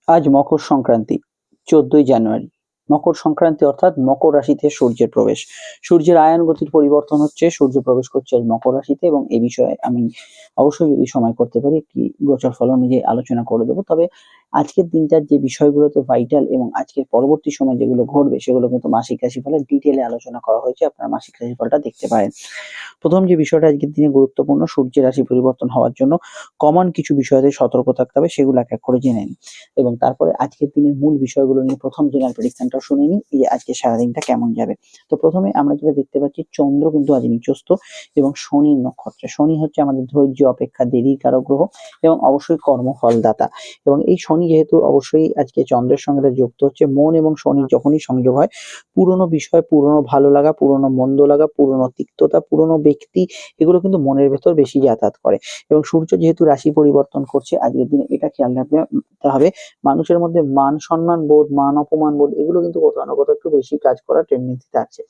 আজ মকর সংক্রান্তি, 14ই জানুয়ারি। মকর সংক্রান্তি অর্থাৎ মকর রাশিতে সূর্যের প্রবেশ। সূর্যের আয়ন গতির পরিবর্তন হচ্ছে, সূর্য প্রবেশ করছে আজ মকর রাশিতে এবং এ বিষয়ে আমি অবশ্যই যদি সময় করতে পারি একটি গোচর ফল অনুযায়ী আলোচনা করে দেবো। তবে আজকের দিনটার যে বিষয়গুলোতে ভাইটাল এবং আজকের পরবর্তী সময় যেগুলো ঘটবে সেগুলো কিন্তু মাসিক রাশিফলের ডিটেলে আলোচনা করা হয়েছে, আপনারা মাসিক রাশিফলটা দেখতে পারেন। প্রথম যে বিষয়টা আজকের দিনে গুরুত্বপূর্ণ, সূর্যের রাশি পরিবর্তন হওয়ার জন্য কমন কিছু বিষয়তে সতর্ক থাকতে হবে, সেগুলো এক এক করে জেনে নিন এবং তারপরে আজকের দিনের মূল বিষয়গুলো নিয়ে প্রথম জেনারেল প্রেডিকশনটা শুনে নিই, এই যে আজকে সারাদিনটা কেমন যাবে। তো প্রথমে আমরা যেটা দেখতে পাচ্ছি, চন্দ্র কিন্তু আজ নিচস্থ এবং শনির নক্ষত্রে। শনি হচ্ছে আমাদের ধৈর্য, অপেক্ষা, দেরির কারক গ্রহ এবং অবশ্যই কর্মফলদাতা। এবং এই শনি যেহেতু অবশ্যই আজকে চন্দ্রের সঙ্গে যুক্ত হচ্ছে, মন এবং শনি যখনই সংযোগ হয়, পুরোনো বিষয়, পুরোনো ভালো লাগা, পুরোনো মন্দ লাগা, পুরোনো তিক্ততা, পুরোনো ব্যক্তি, এগুলো কিন্তু মনের ভেতর বেশি যাতায়াত করে। এবং সূর্য যেহেতু রাশি পরিবর্তন করছে আজকের দিনে, এটা খেয়াল রাখতে হবে, মানুষের মধ্যে মান সম্মান বোধ, মান অপমান বোধ, এগুলো কিন্তু কোথাও না কোথাও একটু বেশি কাজ করার টেন্ডেন্সি আছে।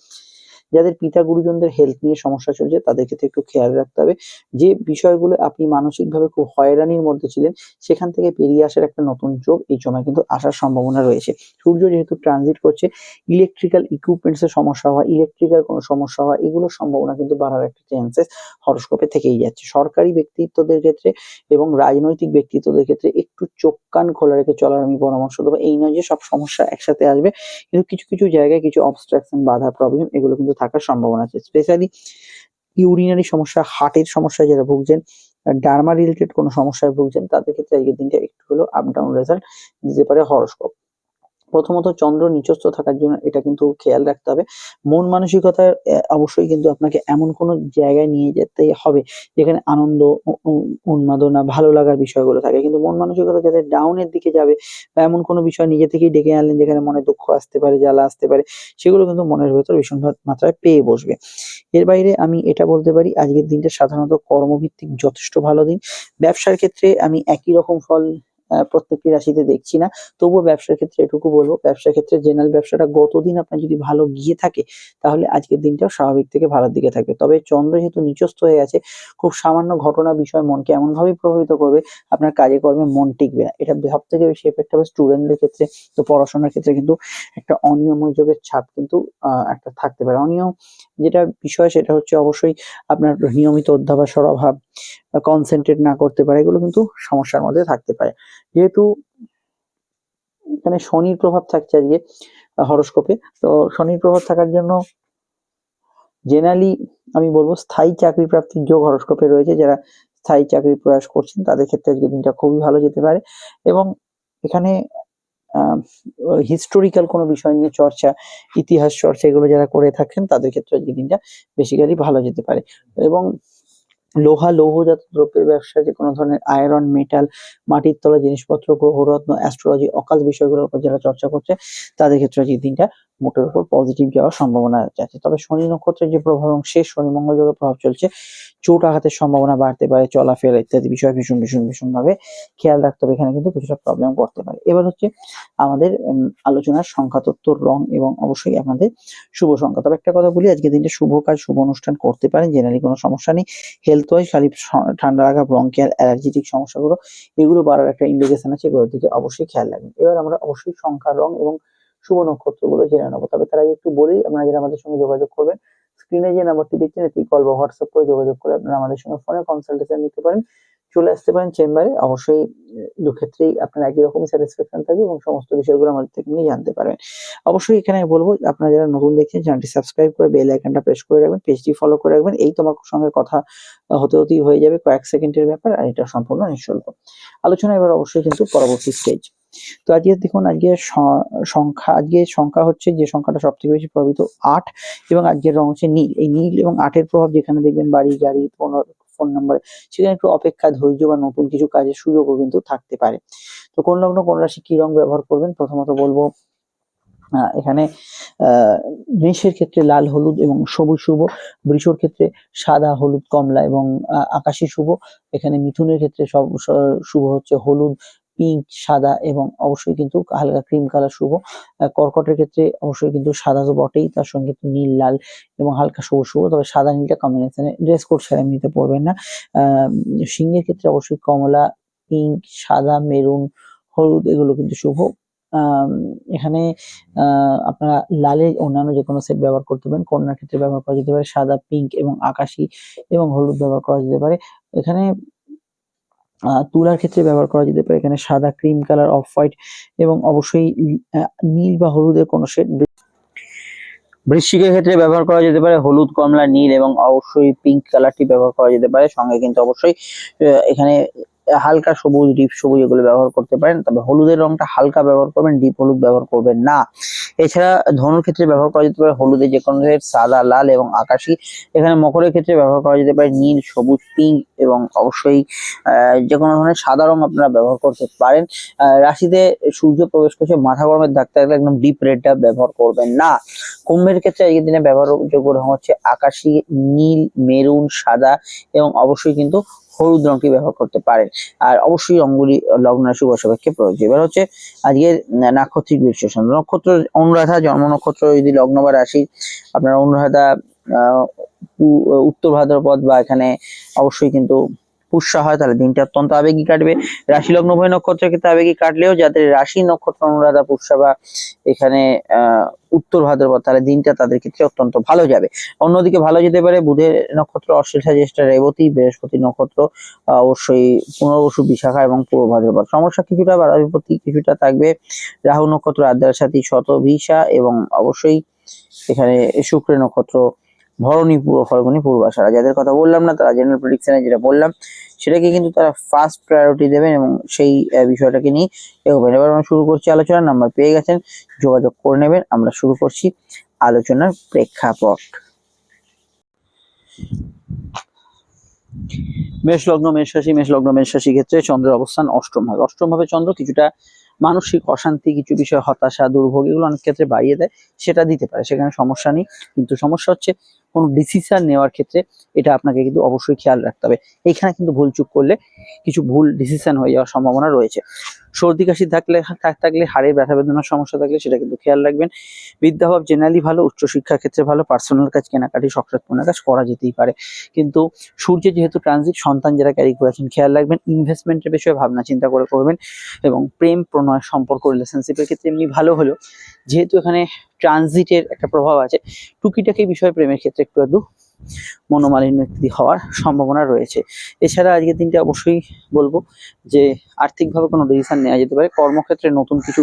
যাদের পিতা গুরুজনদের হেলথ নিয়ে সমস্যা চলছে তাদের ক্ষেত্রে একটু খেয়াল রাখতে হবে। যে বিষয়গুলো আপনি মানসিকভাবে খুব হয়রানির মধ্যে ছিলেন, সেখান থেকে বেরিয়ে আসার একটা নতুন যোগ এই সময় কিন্তু আসার সম্ভাবনা রয়েছে। সূর্য যেহেতু ট্রানজিট করছে, ইলেকট্রিক্যাল ইকুইপমেন্টস এর সমস্যা হওয়া, ইলেকট্রিক্যাল কোনো সমস্যা হওয়া, এগুলোর সম্ভাবনা কিন্তু বাড়ার একটা চান্সেস হরোস্কোপে থেকেই যাচ্ছে। সরকারি ব্যক্তিত্বদের ক্ষেত্রে এবং রাজনৈতিক ব্যক্তিত্বদের ক্ষেত্রে একটু চোখ কান খোলা রেখে চলার আমি পরামর্শ দেবো। এই নয় যে সব সমস্যা একসাথে আসবে, কিন্তু কিছু কিছু জায়গায় কিছু অবস্ট্রাকশন, বাধা, প্রবলেম, এগুলো কিন্তু থাকার সম্ভাবনা আছে। স্পেশালি ইউরিনারি সমস্যা, হার্টের সমস্যায় যারা ভুগছেন, ডার্মা রিলেটেড কোনো সমস্যায় ভুগছেন, তাদের ক্ষেত্রে আজকের দিনটা একটু হলেও আপ ডাউন রেজাল্ট দিতে পারে হরোস্কোপ। প্রথমত চন্দ্র নিচস্থ থাকার জন্য এটা কিন্তু খেয়াল রাখতে হবে। মন মানসিকতার অবশ্যই কিন্তু আপনাকে এমন কোনো জায়গায় নিয়ে যেতে হবে যেখানে আনন্দ, উন্মাদনা, ভালো লাগার বিষয়গুলো থাকে। কিন্তু মন মানসিকতা যাদের ডাউন এর দিকে যাবে বা এমন কোনো বিষয় নিজে থেকেই ডেকে আনলেন যেখানে মনে দুঃখ আসতে পারে, জ্বালা আসতে পারে, সেগুলো কিন্তু মনের ভেতর ভীষণ মাত্রায় পেয়ে বসবে। এর বাইরে আমি এটা বলতে পারি, আজকের দিনটা সাধারণত কর্মভিত্তিক যথেষ্ট ভালো দিন। ব্যবসার ক্ষেত্রে আমি একই রকম ফল প্রত্যেকটি রাশিতে দেখছি না। তবুও ব্যবসার ক্ষেত্রে এটুকু বলবো, ব্যবসার ক্ষেত্রে জেনারেল ব্যবসাটা গতদিন আপনার যদি ভালো গিয়ে থাকে, তাহলে আজকের দিনটাও স্বাভাবিক থেকে ভালোর দিকে থাকবে। তবে চন্দ্র যেহেতু নিচস্থ হয়ে আছে, খুব সামান্য ঘটনা বিষয় মনকে এমনভাবে প্রভাবিত করবে, আপনার কাজে কর্মে মন টিকবে না। এটা সব থেকে বেশি এফেক্ট হবে স্টুডেন্টদের ক্ষেত্রে। তো পড়াশোনার ক্ষেত্রে কিন্তু একটা অনিয়মযোগের ছাপ কিন্তু একটা থাকতে পারে। অনিয়ম যেটা বিষয় সেটা হচ্ছে অবশ্যই আপনার নিয়মিত অধ্যাবসার অভাব, কনসেন্ট্রেট না করতে পারে, এগুলো কিন্তু সমস্যার মধ্যে থাকতে পারে। যেহেতু এখানে শনির প্রভাব থাকছে আজকে হরোস্কোপে, তো শনির প্রভাব থাকার জন্য জেনারেলি আমি বলবো স্থায়ী চাকরি প্রাপ্তির যোগ হরোস্কোপে রয়েছে। যারা স্থায়ী চাকরির প্রয়াস করছেন তাদের ক্ষেত্রে আজকে দিনটা খুবই ভালো যেতে পারে। এবং এখানে হিস্টোরিক্যাল কোনো বিষয় নিয়ে চর্চা, ইতিহাস চর্চা, এগুলো যারা করে থাকেন তাদের ক্ষেত্রে আজকে দিনটা বেসিক্যালি ভালো যেতে পারে। এবং লোহা লৌহজাত দ্রব্যের ব্যবসা, যে কোনো ধরনের আয়রন, মেটাল, মাটির তলা জিনিসপত্র, গ্রহরত্ন, অ্যাস্ট্রোলজি, অকাল বিষয়গুলোর উপর যারা চর্চা করছে তাদের ক্ষেত্রে আজকের দিনটা মোটের উপর পজিটিভ যাওয়ার সম্ভাবনা আছে। তবে শনি নক্ষত্রের যে প্রভাব এবং শেষ শনি মঙ্গল যোগের প্রভাব চলছে, চোট আঘাতের সম্ভাবনা বাড়তে পারে, চলাফেরা ইত্যাদি বিষয় ভীষণ ভীষণ ভীষণ ভাবে খেয়াল রাখতে হবে। এখানে কিন্তু কিছুটা প্রবলেম করতে পারে। এবার হচ্ছে আমাদের আলোচনার সংখ্যা, তত্ত্ব, রং এবং অবশ্যই আপনাদের শুভ সংখ্যা। তবে একটা কথা বলি, আজকের দিনটা শুভ কাজ, শুভ অনুষ্ঠান করতে পারেন, জেনারেলি কোনো সমস্যা নেই। হেলথ ওয়াইজ খালি ঠান্ডা লাগা, ব্রঙ্কিয়াল, অ্যালার্জিটিক সমস্যাগুলো, এগুলো বাড়ার একটা ইন্ডিকেশন আছে, এগুলোর দিকে অবশ্যই খেয়াল রাখবেন। এবার আমরা অবশ্যই সংখ্যা, রং এবং শুভ নক্ষত্রগুলো জেনে নেবো। তবে তার আগে একটু বলি, আপনারা যারা আমাদের সঙ্গে যোগাযোগ করবেন, স্ক্রিনে যে নাম্বারটি দেখছেন এটি কল বা হোয়াটসঅ্যাপ করে যোগাযোগ করে আপনারা আমাদের সঙ্গে ফোনে কনসালটেশন নিতে পারেন। চলে আসতে পারেন চেম্বারে। অবশ্যই দুক্ষেত্রেই আপনার একই রকমই স্যাটিসফ্যাকশন থাকবে এবং সমস্ত বিষয়গুলো আমাদের থেকে নিয়ে জানতে পারবেন। অবশ্যই এখানে বলবো, আপনারা যারা নতুন দেখছেন চ্যানেলটি সাবস্ক্রাইব করে বেল আইকনটা প্রেস করে রাখবেন, পেজটি ফলো করে রাখবেন। এই তোমার সঙ্গে কথা হতে হতেই হয়ে যাবে, কয়েক সেকেন্ডের ব্যাপার, আর এটা সম্পূর্ণ নিঃশুল্ক। আলোচনা এবার অবশ্যই কিন্তু পরবর্তী স্টেজ। তো আজকে দেখুন, আজকে সংখ্যা, আজকে সংখ্যা হচ্ছে যে সংখ্যাটা সব থেকে বেশি প্রভাবিত 8, এবং আজকের রং হচ্ছে নীল। এই নীল এবং 8-এর প্রভাব যেখানে দেখবেন বাড়ি, গাড়ি, ফোন নাম্বার, সেখানে একটু অপেক্ষা, ধৈর্য বা নতুন কিছু কাজের সুযোগও কিন্তু থাকতে পারে। তো কোন লগ্ন কোন রাশি কি রং ব্যবহার করবেন, প্রথমত বলবো এখানে মেষের ক্ষেত্রে লাল, হলুদ এবং সবুজ শুভ। বৃষর ক্ষেত্রে সাদা, হলুদ, কমলা এবং আকাশী শুভ। এখানে মিথুনের ক্ষেত্রে সব শুভ হচ্ছে হলুদ, পিঙ্ক, সাদা এবং অবশ্যই কিন্তু হালকা ক্রিম কালার শুভ। কর্কটের ক্ষেত্রে অবশ্যই কিন্তু সাদা তো বটেই, তার সঙ্গে নীল, লাল এবং হালকা সবুজ শুভ। তবে সাদা নীলটা কম্বিনেশনে, ড্রেস কোড ছাড়া এমনিতে পরবেন না। সিংহের ক্ষেত্রে অবশ্যই কমলা, পিঙ্ক, সাদা, মেরুন, হলুদ এগুলো কিন্তু শুভ। এখানে আপনারা লালের অন্যান্য যে কোনো সেট ব্যবহার করতে পারেন। কন্যার ক্ষেত্রে ব্যবহার করা যেতে পারে সাদা, পিঙ্ক এবং আকাশি এবং হলুদ ব্যবহার করা যেতে পারে। এখানে তুলার ক্ষেত্রে ব্যবহার করা যেতে পারে এখানে সাদা, ক্রিম কালার, অফ হোয়াইট এবং অবশ্যই নীল বা হলুদের কোনো শেড। বৃশ্চিকের ক্ষেত্রে ব্যবহার করা যেতে পারে হলুদ, কমলা, নীল এবং অবশ্যই পিঙ্ক কালারটি ব্যবহার করা যেতে পারে। সঙ্গে কিন্তু অবশ্যই এখানে হালকা সবুজ, ডিপ সবুজ এগুলো ব্যবহার করতে পারেন। তবে হলুদের রংটা হালকা ব্যবহার করবেন, ডিপ হলুদ ব্যবহার করবেন না। এছাড়া ধনুর ক্ষেত্রে ব্যবহার করা যেতে পারে হলুদের যে কোনো সাদা, লাল এবং আকাশি। এখানে মকরের ক্ষেত্রে ব্যবহার করা যেতে পারে নীল, সবুজ, পিঙ্ক এবং অবশ্যই যে কোনো ধরনের সাদা রং আপনারা ব্যবহার করতে পারেন। রাশিতে সূর্য প্রবেশ করছে, মাথা গরমের দাগ থাকলে একদম ডিপ রেডটা ব্যবহার করবেন না। কুম্ভের ক্ষেত্রে আজকের দিনে ব্যবহারযোগ্য রং হচ্ছে আকাশি, নীল, মেরুন, সাদা এবং অবশ্যই কিন্তু হলুদ রংটি ব্যবহার করতে পারেন। আর অবশ্যই রংগুলি লগ্ন রাশি বর্ষাপেক্ষে প্রযোজ্য। এবার হচ্ছে আজকের নাক্ষত্রিক বিশ্লেষণ। নক্ষত্র অনুরাধা, জন্ম নক্ষত্র যদি লগ্ন বা রাশি আপনার অনুরাধা উত্তর ভাদ্রপদ বা এখানে অবশ্যই কিন্তু পুষ্যা হয়, তাহলে দিনটা অত্যন্ত আবেগী কাটবে। রাশি লগ্ন উভয় নক্ষত্রের ক্ষেত্রে আবেগী কাটলেও যাদের রাশি নক্ষত্র অনুরাধা, পুষ্যা বা এখানে উত্তর ভাদ্রপদ, তাহলে দিনটা তাদের ক্ষেত্রে অত্যন্ত ভালো যাবে। অন্যদিকে ভালো যেতে পারে বুধের নক্ষত্র অশ্লেষা, জ্যেষ্ঠা, রেবতী, বৃহস্পতি নক্ষত্র অবশ্যই পুনর্বসু, বিশাখা এবং পূর্ব ভাদ্রপদ। সমস্যা কিছুটা বাধা বিপত্তি কিছুটা থাকবে রাহু নক্ষত্র আদ্রা, সাথী, শত, ভিসা এবং অবশ্যই এখানে শুক্রের নক্ষত্র ভরণী, পূর্ব ফাল্গুনী, পূর্বাষাঢ়া। যাদের কথা বললাম না তারা জেনারেল প্রেডিকশনে যেটা বললাম সেটাকে কিন্তু তারা ফার্স্ট প্রায়োরিটি দেবেন এবং সেই বিষয়টাকে নিয়ে এগোবেন। এবার আমরা শুরু করছি আলোচনা। নাম্বার পেয়ে গেছেন, যোগাযোগ করে নেবেন। আমরা শুরু করছি আলোচনার প্রেক্ষাপট। মেষ লগ্ন, মেষ রাশি। মেষ লগ্ন, মেষ রাশি ক্ষেত্রে চন্দ্রের অবস্থান অষ্টম ভাবে। অষ্টম ভাবে চন্দ্র কিছুটা মানসিক অশান্তি, কিছু বিষয় হতাশা, দুর্ভোগ এগুলো অনেক ক্ষেত্রে বাড়িয়ে দেয়, সেটা দিতে পারে, সেখানে সমস্যা নেই। কিন্তু সমস্যা হচ্ছে কোনো ডিসিশন নেওয়ার ক্ষেত্রে এটা আপনাকে কিন্তু অবশ্যই খেয়াল রাখতে হবে। এইখানে কিন্তু ভুল চুক করলে কিছু ভুল ডিসিশন হয়ে যাওয়ার সম্ভাবনা রয়েছে। সর্দি কাশি থাকলে হাড়ের ব্যথা বেদনার সমস্যা থাকলে সেটা কিন্তু খেয়াল রাখবেন। বিদ্যাভাব জেনারেলি ভালো, উচ্চশিক্ষার ক্ষেত্রে ভালো, পার্সোনাল কাজ, কেনাকাটি, শখ পূরণের কাজ করা যেতেই পারে। কিন্তু সূর্যের যেহেতু ট্রানজিট, সন্তান যারা ক্যারি করেছেন খেয়াল রাখবেন। ইনভেস্টমেন্টের বিষয়ে ভাবনা চিন্তা করে করবেন এবং প্রেম, প্রণয়, সম্পর্ক, রিলেশনশিপের ক্ষেত্রে এমনি ভালো হলেও যেহেতু এখানে ট্রানজিটের একটা প্রভাব আছে, টুকিটাকি বিষয় প্রেমের ক্ষেত্রে একটু মনোমালিন্য হওয়ার সম্ভাবনা রয়েছে। এছাড়া আজকের দিনটা অবশ্যই বলবো যে আর্থিকভাবে কোনো ডিসিশন নেওয়া যেতে পারে। কর্মক্ষেত্রে নতুন কিছু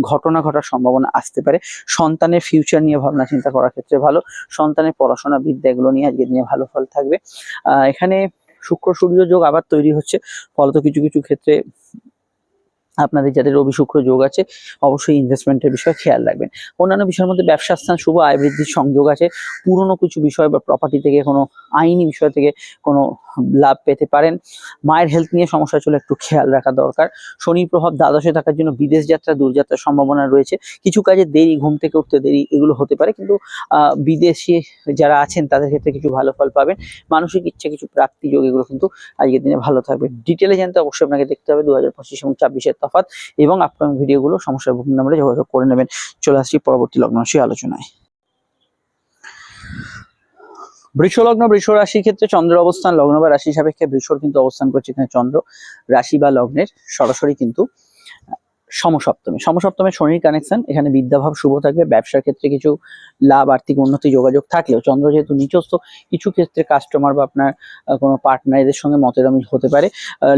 ঘটনা ঘটার সম্ভাবনা আসতে পারে। সন্তানের ফিউচার নিয়ে ভাবনা চিন্তা করার ক্ষেত্রে ভালো। সন্তানের পড়াশোনা, বিদ্যা এগুলো নিয়ে আজকের দিনে ভালো ফল থাকবে। এখানে শুক্র সূর্য যোগ আবার তৈরি হচ্ছে, ফলত কিছু কিছু ক্ষেত্রে আপনাদের যাদের রবি শুক্র যোগ আছে অবশ্যই ইনভেস্টমেন্টের বিষয়ে খেয়াল রাখবেন। অন্যান্য বিষয়ের মধ্যে ব্যবসা স্থান শুভ, আয় বৃদ্ধির সংযোগ আছে। পুরনো কিছু বিষয় বা প্রপার্টি থেকে কোনো আইনি বিষয় থেকে কোনো লাভ পেতে পারেন। মায়ের হেলথ নিয়ে সমস্যা চলে একটু খেয়াল রাখা দরকার। শনির প্রভাব দ্বাদশে থাকার জন্য বিদেশ যাত্রা, দূরযাত্রার সম্ভাবনা রয়েছে। কিছু কাজে দেরি, ঘুম থেকে উঠতে দেরি এগুলো হতে পারে, কিন্তু বিদেশে যারা আছেন তাদের ক্ষেত্রে কিছু ভালো ফল পাবেন। মানসিক ইচ্ছা কিছু প্রাপ্তি যোগ এগুলো কিন্তু আজকের দিনে ভালো থাকবে। ডিটেলে জানতে অবশ্যই আপনাকে দেখতে হবে 2025 এবং 24-এর তফাৎ এবং আপকামিং ভিডিওগুলো সমস্যার বুকিং নাম্বারে যোগাযোগ করে নেবেন। চলে আসছি পরবর্তী লগ্ন রাশি আলোচনায়। বৃষ লগ্ন, বৃষ রাশির ক্ষেত্রে চন্দ্রের অবস্থান লগ্ন বা রাশি সাপেক্ষে বৃষর কিন্তু অবস্থান করছে এখানে চন্দ্র রাশি বা লগ্নের সরাসরি কিন্তু সমসপ্তমে শনির কানেকশন। এখানে বিদ্যাভাব শুভ থাকবে। ব্যবসার ক্ষেত্রে কিছু লাভ, আর্থিক উন্নতি যোগাযোগ থাকলেও চন্দ্র যেহেতু নিচস্থ, কিছু ক্ষেত্রে কাস্টমার বা আপনার কোনো পার্টনার এদের সঙ্গে মতের অমিল হতে পারে।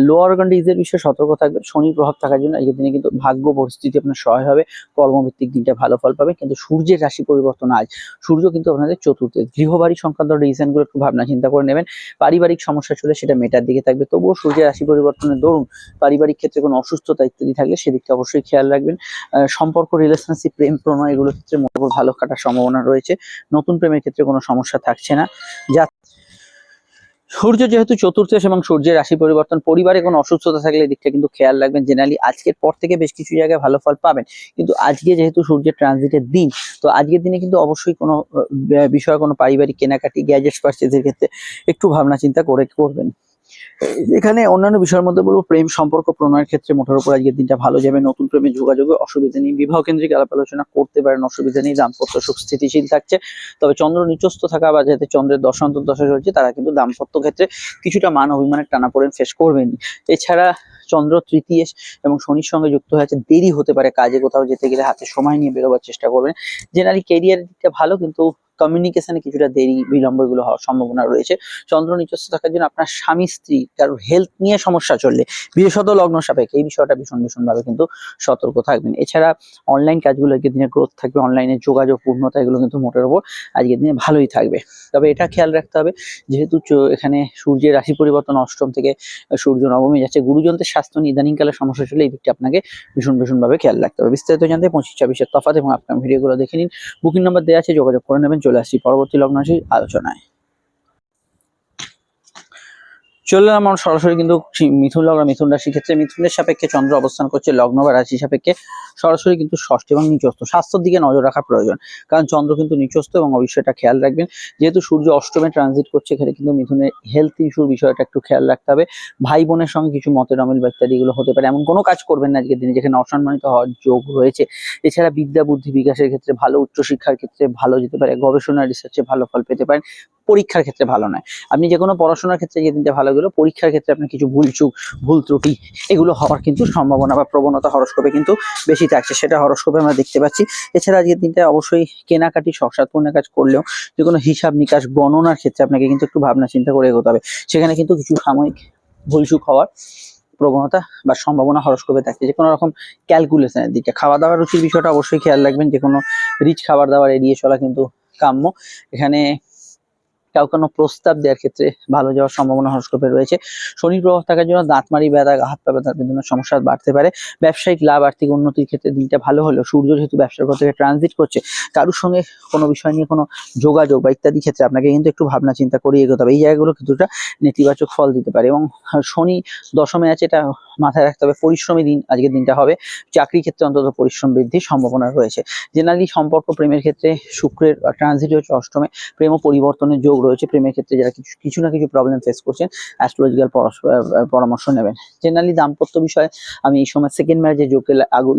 লোয়ার অর্গান ডিজিজের বিষয়ে সতর্ক থাকবে। শনির প্রভাব থাকার জন্য এই দিনে কিন্তু ভাগ্য পরিস্থিতি আপনার সহায় হবে। কর্মভিত্তিক দিনটা ভালো ফল পাবে। কিন্তু সূর্যের রাশি পরিবর্তন আজ, সূর্য কিন্তু আপনাদের চতুর্থে। গৃহবাড়ি সংক্রান্ত ডিসিশনগুলো একটু ভাবনা চিন্তা করে নেবেন। পারিবারিক সমস্যা চলে সেটা মেটার দিকে থাকবে। তবুও সূর্যের রাশি পরিবর্তনের দরুন পারিবারিক ক্ষেত্রে কোনো অসুস্থতা ইত্যাদি থাকলে সেদিকটা অবশ্যই খেয়াল রাখবেন। সম্পর্ক, রিলেশনশিপ, প্রেম, প্রণয় এগুলোর ক্ষেত্রে মোটামুটি ভালো কাটার সম্ভাবনা রয়েছে। নতুন প্রেমের ক্ষেত্রে কোনো সমস্যা থাকছে না। যা সূর্য যেহেতু চতুর্থ এবং সূর্যের রাশি পরিবর্তন, পরিবারে কোনো অসুস্থতা থাকলে এই দিকটা কিন্তু খেয়াল রাখবেন। জেনারেলি আজকের পর থেকে বেশ কিছু জায়গায় ভালো ফল পাবেন, কিন্তু আজকে যেহেতু সূর্যের ট্রানজিটের দিন, তো আজকের দিনে কিন্তু অবশ্যই কোনো বিষয়ে কোনো পারিবারিক কেনাকাটি, গ্যাজেটস পারচেজের ক্ষেত্রে একটু ভাবনা চিন্তা করে করবেন। এখানে অন্যান্য বিষয়ের মধ্যে বলবো প্রেম সম্পর্ক প্রণয়ের ক্ষেত্রে মোটের উপর আজকের দিনটা ভালো যাবে, নতুন প্রেমের যোগাযোগে অসুবিধা নেই, বিবাহ কেন্দ্রিক আলাপ আলোচনা করতে পারেন, অসুবিধা নেই, দাম্পত্য সুখ স্থিতিশীল থাকছে। তবে চন্দ্র নিচস্থ থাকা বা যাতে চন্দ্রের দশান্তর দশা চলছে তারা কিন্তু দাম্পত্য ক্ষেত্রে কিছুটা মান অভিমানের টানাপোড়েন ফেস করবেনই। এছাড়া চন্দ্র তৃতীয় এবং শনির সঙ্গে যুক্ত হয়ে আছে, দেরি হতে পারে কাজে কোথাও যেতে গেলে, হাতে সময় নিয়ে বেরোবার চেষ্টা করবেন। জেনারেলি কেরিয়ারের দিকটা ভালো, কিন্তু কমিউনিকেশনে কিছুটা দেরি বিলম্ব এগুলো হওয়ার সম্ভাবনা রয়েছে। চন্দ্র নিচস্থ থাকার জন্য আপনার স্বামী স্ত্রী কারোর হেলথ নিয়ে সমস্যা চললে, বিশেষত লগ্ন সাপেক্ষে এই বিষয়টা ভীষণ ভাবে কিন্তু সতর্ক থাকবেন। এছাড়া অনলাইন কাজগুলো আজকের দিনে গ্রোথ থাকবে, অনলাইনে যোগাযোগ পূর্ণতা এগুলো কিন্তু মোটের উপর আজকের দিনে ভালোই থাকবে। তবে এটা খেয়াল রাখতে হবে, যেহেতু এখানে সূর্যের রাশি পরিবর্তন অষ্টম থেকে সূর্য নবমে যাচ্ছে, গুরুজনদের স্বাস্থ্য ইদানিংকালে সমস্যা ছিল, এই দিকটা আপনাকে ভীষণ ভাবে খেয়াল রাখতে হবে। বিস্তারিত জানতে 25-26-এর তফাৎ এবং আপনার ভিডিওগুলো দেখে নিন, বুকিং নাম্বার দেওয়া আছে, যোগাযোগ করে নেবেন। চলে আসছি পরবর্তী লগ্ন রাশির আলোচনায়। চলে এলাম আমরা সরাসরি কিন্তু মিথুন লগ্ন, মিথুন রাশির ক্ষেত্রে মিথুনের সাপেক্ষে চন্দ্র অবস্থান করছে লগ্ন বা রাশি সাপেক্ষে সরাসরি কিন্তু ষষ্ঠ এবং নিচস্থ। স্বাস্থ্যের দিকে নজর রাখা প্রয়োজন, কারণ চন্দ্র কিন্তু নিচস্থ এবং অবশ্যই এটা খেয়াল রাখবেন। যেহেতু সূর্য অষ্টমে ট্রানজিট করছে, এখানে কিন্তু মিথুনের হেলথ ইস্যুর বিষয়টা একটু খেয়াল রাখতে হবে। ভাই বোনের সঙ্গে কিছু মতের অমিল বা ইত্যাদি এগুলো হতে পারে, এমন কোনো কাজ করবেন না আজকের দিনে যেখানে অসম্মানিত হওয়ার যোগ রয়েছে। এছাড়া বিদ্যা বুদ্ধি বিকাশের ক্ষেত্রে ভালো, উচ্চশিক্ষার ক্ষেত্রে ভালো যেতে পারে, গবেষণা রিসার্চে ভালো ফল পেতে পারেন। পরীক্ষার ক্ষেত্রে ভালো নয়, আপনি যে কোনো পড়াশোনার ক্ষেত্রে যে দিনটা ভালো গেলো, পরীক্ষার ক্ষেত্রে আপনার কিছু ভুল ত্রুটি এগুলো হওয়ার কিন্তু সম্ভাবনা বা প্রবণতা হরস্কোপে কিন্তু বেশি থাকছে, সেটা হরস্কোপে আমরা দেখতে পাচ্ছি। এছাড়া আজকের দিনটা অবশ্যই কেনাকাটি শখ সাধপূর্ণের কাজ করলেও যে কোনো হিসাব নিকাশ গণনার ক্ষেত্রে আপনাকে কিন্তু একটু ভাবনা চিন্তা করে এগোতে হবে, সেখানে কিন্তু কিছু সাময়িক ভুলচুক হওয়ার প্রবণতা বা সম্ভাবনা হরস্কোপে থাকছে। যে কোনো রকম ক্যালকুলেশনের দিকে, খাওয়া দাওয়ার রুচির বিষয়টা অবশ্যই খেয়াল রাখবেন, যে কোনো রিচ খাবার দাবার এড়িয়ে চলা কিন্তু কাম্য। এখানে কোনো প্রস্তাব দেওয়ার ক্ষেত্রে ভালো যাওয়ার সম্ভাবনা হরস্কোপে রয়েছে। শনির প্রভাব থাকার জন্য দাঁতমারি ব্যথা, হাত পা ব্যথার বিভিন্ন সমস্যা বাড়তে পারে। ব্যবসায়িক লাভ, আর্থিক উন্নতির ক্ষেত্রে দিনটা ভালো হলেও সূর্য যেহেতু ব্যবসার ঘর থেকে ট্রানজিট করছে, কারোর সঙ্গে কোনো বিষয় নিয়ে কোনো যোগাযোগ বা ইত্যাদি ক্ষেত্রে আপনাকে কিন্তু একটু ভাবনা চিন্তা করে এগোতে হবে। এই জায়গাগুলো কিছুটা নেতিবাচক ফল দিতে পারে। এবং শনি দশমে আছে, এটা মাথায় রাখতে হবে। পরিশ্রমী দিন আজকের দিনটা হবে, চাকরির ক্ষেত্রে অন্তত পরিশ্রম বৃদ্ধির সম্ভাবনা রয়েছে। জেনারেলি সম্পর্ক প্রেমের ক্ষেত্রে শুক্রের ট্রানজিট হচ্ছে অষ্টমে, প্রেম ও পরিবর্তনের যোগ রয়েছে। প্রেমের ক্ষেত্রে যারা কিছু না কিছু প্রবলেম ফেস করছেন, অ্যাস্ট্রোলজিক্যাল পরামর্শ নেবেন। জেনারেলি দাম্পত্য বিষয়ে আমি এই সময় সেকেন্ড ম্যারেজের যোগকে